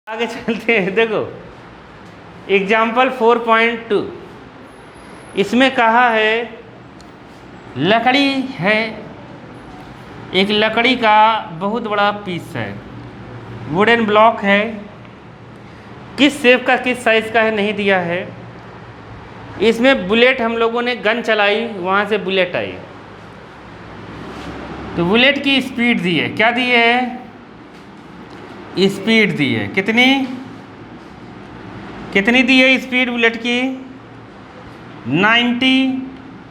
आगे चलते हैं। देखो एग्जाम्पल 4.2, इसमें कहा है लकड़ी है, एक लकड़ी का बहुत बड़ा पीस है, वुडन ब्लॉक है, किस शेप का किस साइज़ का है नहीं दिया है। इसमें बुलेट हम लोगों ने गन चलाई, वहाँ से बुलेट आई, तो बुलेट की स्पीड दी है, क्या दी है, स्पीड दी है, कितनी दी है स्पीड बुलेट की, 90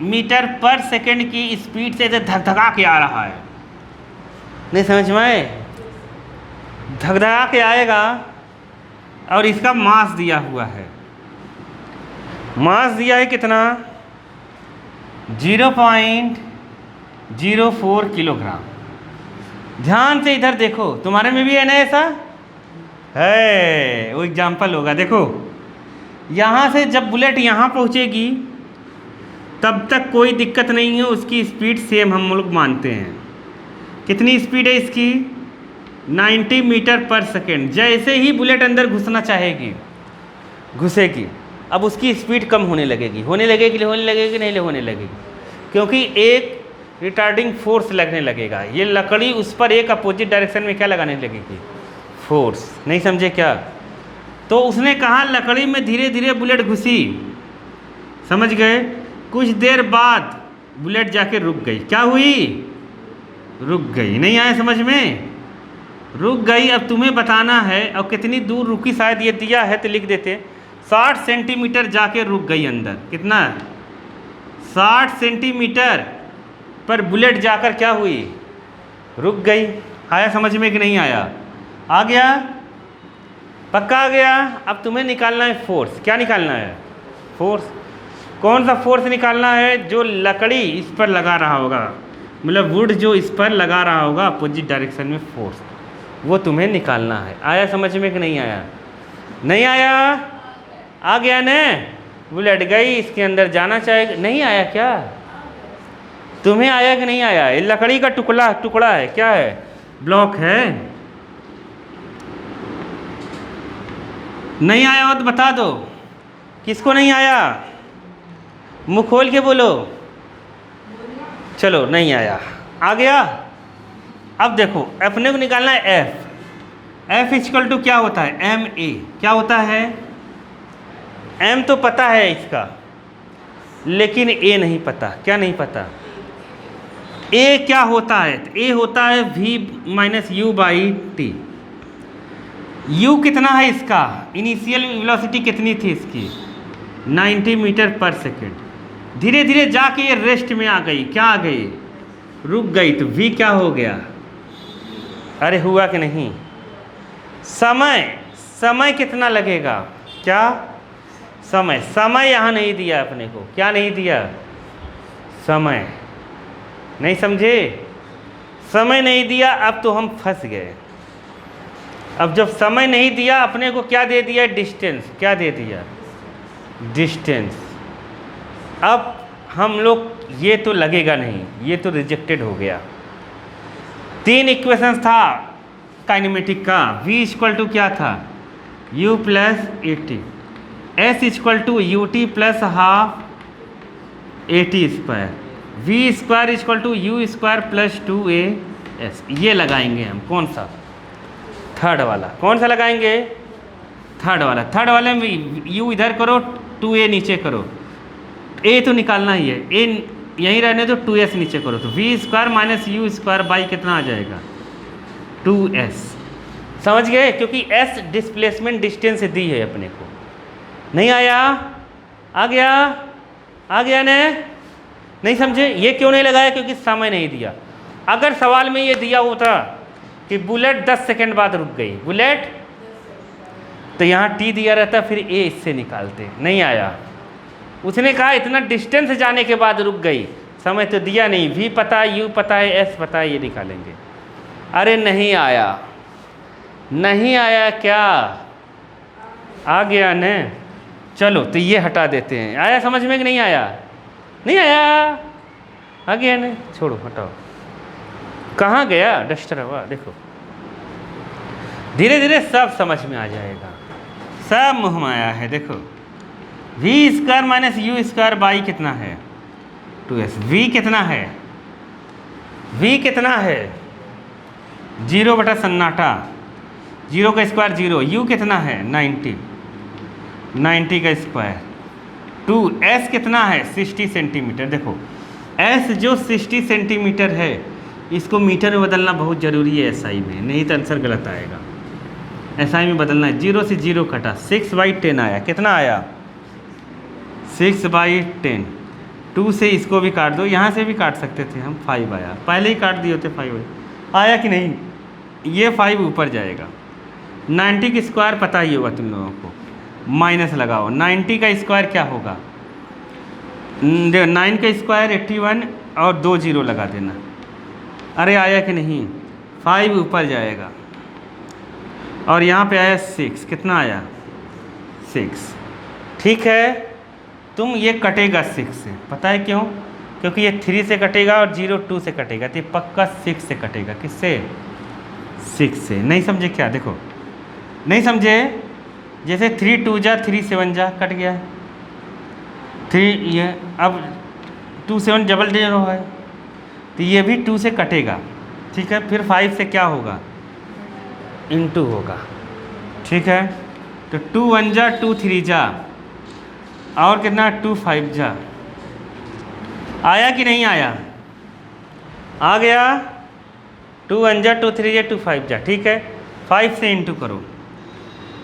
मीटर पर सेकंड की स्पीड से धकधका के आ रहा है। नहीं समझ में, धकधका के आएगा और इसका मास दिया हुआ है, मास दिया है कितना, 0.04 किलोग्राम। ध्यान से इधर देखो, तुम्हारे में भी है ना ऐसा है, वो एग्जाम्पल होगा। देखो यहाँ से जब बुलेट यहाँ पहुँचेगी तब तक कोई दिक्कत नहीं है, उसकी स्पीड सेम हम लोग मानते हैं। कितनी स्पीड है इसकी, 90 मीटर पर सेकेंड। जैसे ही बुलेट अंदर घुसना चाहेगी घुसेगी, अब उसकी स्पीड कम होने लगेगी, होने लगेगी नहीं होने लगेगी, क्योंकि एक रिटार्डिंग फोर्स लगने लगेगा। ये लकड़ी उस पर एक अपोजिट डायरेक्शन में क्या लगाने लगेगी, फोर्स। नहीं समझे क्या? तो उसने कहा लकड़ी में धीरे धीरे बुलेट घुसी, समझ गए। कुछ देर बाद बुलेट जाके रुक गई, क्या हुई, रुक गई। नहीं आया समझ में, रुक गई। अब तुम्हें बताना है और कितनी दूर रुकी, शायद ये दिया है तो लिख देते, 60 सेंटीमीटर जाके रुक गई अंदर। कितना, 60 सेंटीमीटर पर बुलेट जाकर क्या हुई, रुक गई। आया समझ में कि नहीं आया, आ गया, पक्का आ गया। अब तुम्हें निकालना है फोर्स, क्या निकालना है, फोर्स। कौन सा फोर्स निकालना है, जो लकड़ी इस पर लगा रहा होगा, मतलब वुड जो इस पर लगा रहा होगा अपोजिट डायरेक्शन में फोर्स, वो तुम्हें निकालना है। आया समझ में कि नहीं आया, नहीं आया, आ गया न। बुलेट गई, इसके अंदर जाना चाहेगा, नहीं आया क्या, तुम्हें आया कि नहीं आया। ये लकड़ी का टुकड़ा है, क्या है, ब्लॉक है। नहीं आया हो तो बता दो, किसको नहीं आया, मुंह खोल के बोलो। चलो नहीं आया, आ गया। अब देखो अपने को निकालना है एफ इक्वल टू क्या होता है, एम ए। क्या होता है, एम तो पता है इसका, लेकिन ए नहीं पता। क्या नहीं पता, ए क्या होता है, तो ए होता है v minus you by T. You कितना है इसका, इनिशियल वेलोसिटी कितनी थी इसकी, 90 मीटर पर सेकेंड। धीरे धीरे जाके ये रेस्ट में आ गई, क्या आ गई, रुक गई, तो v क्या हो गया, अरे हुआ कि नहीं। समय कितना लगेगा, क्या समय यहाँ नहीं दिया अपने को, क्या नहीं दिया, समय नहीं समझे, समय नहीं दिया। अब तो हम फंस गए। अब जब समय नहीं दिया अपने को, क्या दे दिया, डिस्टेंस। क्या दे दिया, डिस्टेंस। अब हम लोग, ये तो लगेगा नहीं, ये तो रिजेक्टेड हो गया। 3 इक्वेशंस था काइनेमेटिक का, v इक्वल टू क्या था, u plus a t, s equal to u t plus half a t square, v square equal to u square plus 2as। ये लगाएंगे हम, कौन सा, थर्ड वाला। कौन सा लगाएंगे, थर्ड वाला। थर्ड वाले में u इधर करो, 2a नीचे करो, a तो निकालना ही है, a यहीं रहने दो, 2s नीचे करो, तो v square minus u square by कितना आ जाएगा, 2s। समझ गए, क्योंकि s डिस्प्लेसमेंट डिस्टेंस दी है अपने को। नहीं आया, आ गया ने, नहीं समझे। ये क्यों नहीं लगाया, क्योंकि समय नहीं दिया। अगर सवाल में ये दिया होता कि बुलेट 10 सेकंड बाद रुक गई बुलेट, तो यहाँ टी दिया रहता, फिर ए इससे निकालते। नहीं आया, उसने कहा इतना डिस्टेंस जाने के बाद रुक गई, समय तो दिया नहीं, वी पता है, यू पता है, एस पता है, ये निकालेंगे। अरे नहीं आया, नहीं आया, क्या आ गया न। चलो तो ये हटा देते हैं। आया समझ में कि नहीं आया, नहीं आया, आ गया न, छोड़ो हटाओ। कहाँ गया डस्टर, हुआ देखो। धीरे धीरे सब समझ में आ जाएगा, सब मुँह में आया है। देखो v square minus u square by कितना है 2s। वी कितना है, वी कितना है 0 बटा सन्नाटा, 0 का स्क्वायर 0। यू कितना है 90, 90 का स्क्वायर। 2s कितना है 60 सेंटीमीटर। देखो s जो 60 सेंटीमीटर है इसको मीटर में बदलना बहुत ज़रूरी है SI में, नहीं तो आंसर गलत आएगा। SI में बदलना है। 0 से 0 कटा, 6/10 आया। कितना आया 6/10। 2 से इसको भी काट दो, यहाँ से भी काट सकते थे हम, 5 आया। पहले ही काट दिए होते 5 आया कि नहीं। ये 5 ऊपर जाएगा। 90 का स्क्वायर पता ही होगा तुम लोगों को, माइनस लगाओ। 90 का स्क्वायर क्या होगा, 9 का स्क्वायर 81 और 2 0 लगा देना। अरे आया कि नहीं, 5 ऊपर जाएगा। और यहाँ पे आया 6, कितना आया 6। ठीक है, तुम ये कटेगा 6 से, पता है क्यों, क्योंकि ये 3 से कटेगा और 0 2 से कटेगा, तो ये पक्का 6 से कटेगा। किससे 6 से। नहीं समझे क्या, देखो नहीं समझे। जैसे 3 2 जा 3 7 जा कट गया 3, ये अब 2 7 डबल 0 है तो ये भी 2 से कटेगा। ठीक है, फिर 5 से क्या होगा इनटू होगा। ठीक है, तो 2 1 जा 2 3 जा और कितना 2 5 जा। आया कि नहीं आया, आ गया। 2 1 जा 2 3 जा 2 5 जा। ठीक है, 5 से इंटू करो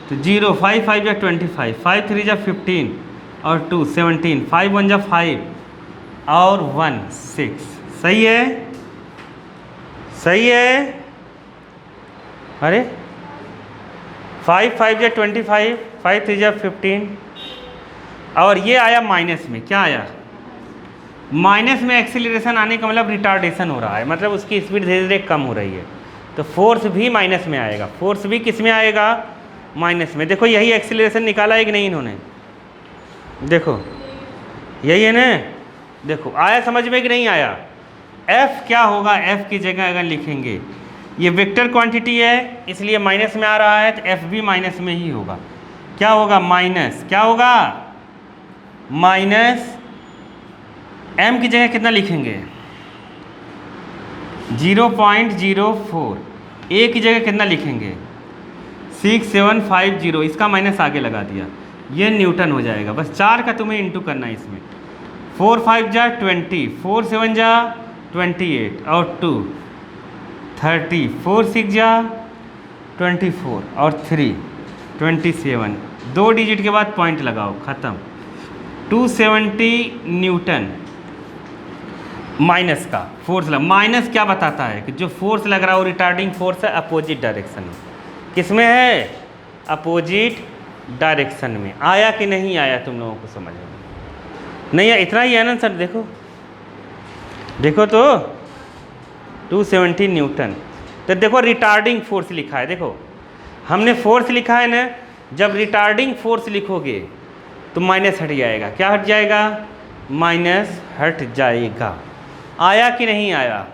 तो 0, 5 5 जा 25, 5 3 जा 15 और 2 17, 5 1 जा 5 और 1 6। सही है, सही है। अरे 5 5 जा 25, 5 3 जा 15 और ये आया माइनस में। क्या आया माइनस में, एक्सीलरेशन आने का मतलब रिटार्डेशन हो रहा है, मतलब उसकी स्पीड धीरे धीरे कम हो रही है, तो फोर्स भी माइनस में आएगा। फोर्स भी किस में आएगा, माइनस में। देखो यही एक्सीलरेशन निकाला है कि नहीं इन्होंने, देखो यही है ना। देखो आया समझ में कि नहीं आया। F क्या होगा, F की जगह अगर लिखेंगे, ये वेक्टर क्वांटिटी है इसलिए माइनस में आ रहा है, तो F भी माइनस में ही होगा। क्या होगा माइनस, क्या होगा माइनस। M की जगह कितना लिखेंगे 0.04। A की जगह कितना लिखेंगे 6750। इसका माइनस आगे लगा दिया, ये न्यूटन हो जाएगा। बस 4 का तुम्हें इंटू करना है इसमें। 4 5 जा 20, 4 7 जा 28 और 2 30, 4 6 जा 24 और 3 27। 2 डिजिट के बाद पॉइंट लगाओ, ख़त्म। 270 न्यूटन माइनस का फोर्स लगा। माइनस क्या बताता है कि जो फोर्स लग रहा है वो रिटार्डिंग फोर्स है अपोजिट डायरेक्शन में। किस में है, अपोजिट डायरेक्शन में। आया कि नहीं आया तुम लोगों को समझ में नहीं आया, इतना ही है ना सर। देखो देखो तो 270 न्यूटन। तो देखो रिटार्डिंग फोर्स लिखा है, देखो हमने फोर्स लिखा है ना, जब रिटार्डिंग फोर्स लिखोगे तो माइनस हट जाएगा। क्या हट जाएगा, माइनस हट जाएगा। आया कि नहीं आया,